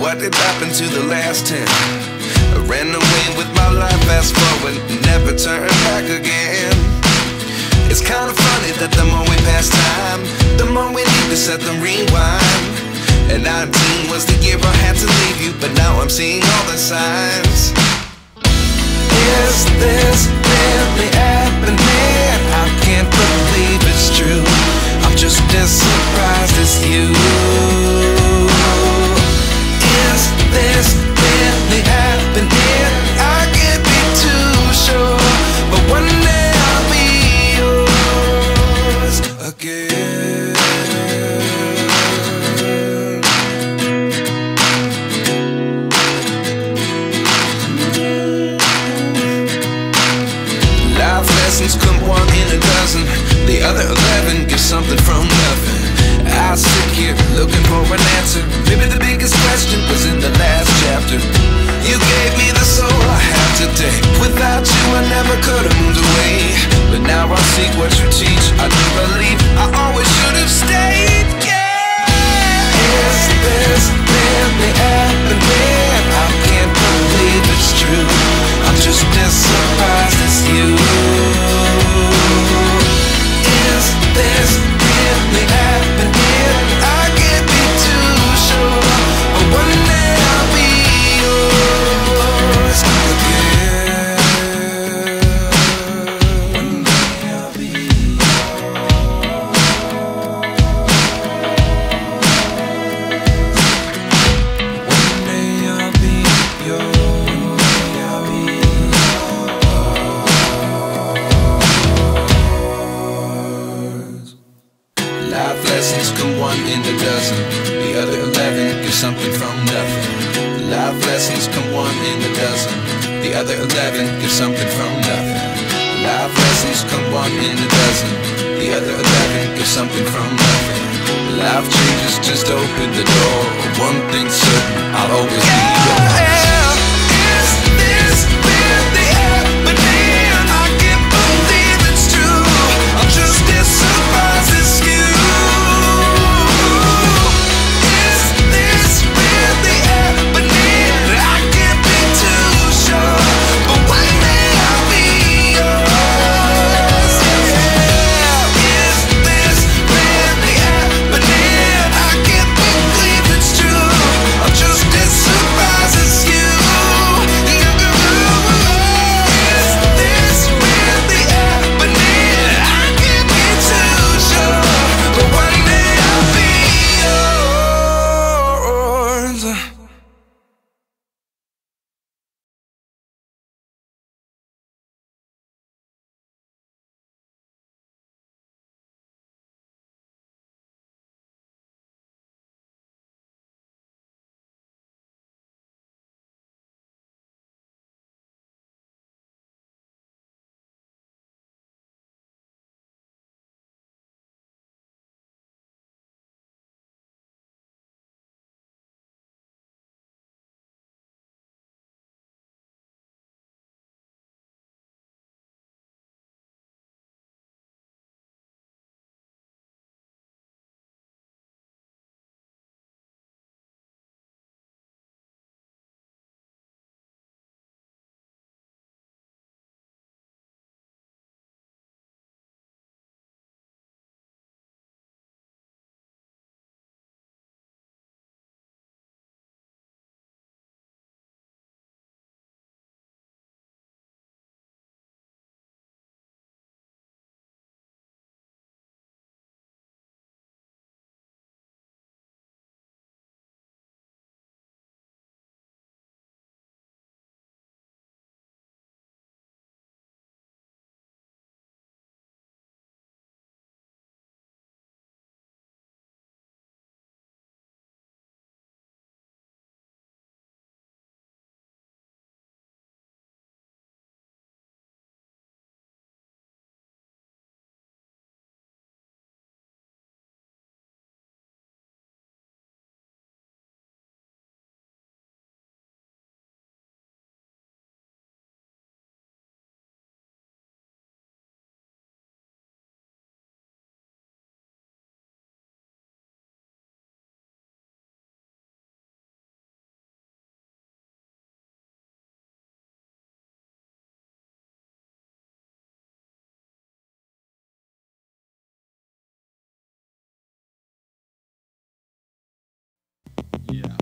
what did happen to the last 10? I ran away with my life, fast forward, never turn back again. It's kind of funny that the more we pass time, the more we need to set the rewind. And 19 was the year I had to leave you, but now I'm seeing all the signs. Is this really happening? I can't believe it's true. I'm just as surprised as you. Is this really happening? I can't be too sure, but one day I'll be yours again. Life lessons come one in a dozen, the other 11 get something from nothing. I sit here looking for an answer. Maybe the biggest question was in the last chapter. You gave me the soul I have today. Without you I never could have moved away, but now I see what you teach. I do believe I always should have stayed. Yeah. Is this really happening? I can't believe it's true. I'm just as surprised as you. Is this really happening? I can't be too sure, but one day I'll be yours again. One day I'll be yours. One day I'll be yours. I'll be yours. Life lessons come one in a dozen, the other 11 get something from nothing. Life lessons come one in a dozen, the other 11 get something from nothing. Life lessons come one in a dozen, the other 11 get something from nothing. Life changes just open the door. One thing's certain, I'll always be yours. Is this really happening? I can't believe it's true. I'm just as surprised as you. Is this really happening? I can't be too sure, but one day I'll be yours. Yeah. Is this really happening? I can't believe it's true. Yeah.